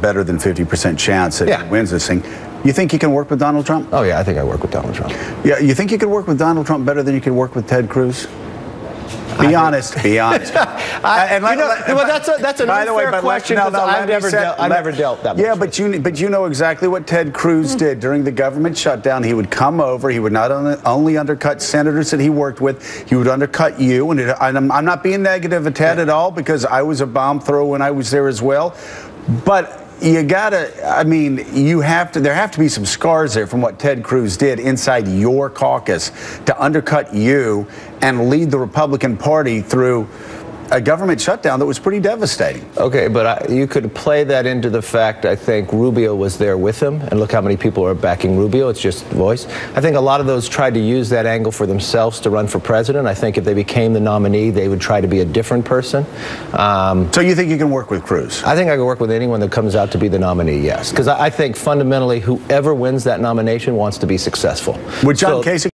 better than 50% chance that he wins this thing. You think you can work with Donald Trump? Oh, yeah, I think I work with Donald Trump. Yeah, you think you could work with Donald Trump better than you could work with Ted Cruz? Be honest. Be honest. That's an unfair question because I've never dealt that much. Yeah, but you know exactly what Ted Cruz did during the government shutdown. He would come over. He would not only undercut senators that he worked with, he would undercut you. And I'm not being negative of Ted at all because I was a bomb thrower when I was there as well. But you gotta, I mean, there have to be some scars there from what Ted Cruz did inside your caucus to undercut you and lead the Republican Party through a government shutdown that was pretty devastating. Okay, but you could play that into the fact I think Rubio was there with him, and look how many people are backing Rubio. It's just voice. I think a lot of those tried to use that angle for themselves to run for president. I think if they became the nominee, they would try to be a different person. So you think you can work with Cruz? I think I can work with anyone that comes out to be the nominee, yes. Because I think fundamentally whoever wins that nomination wants to be successwould John Kasich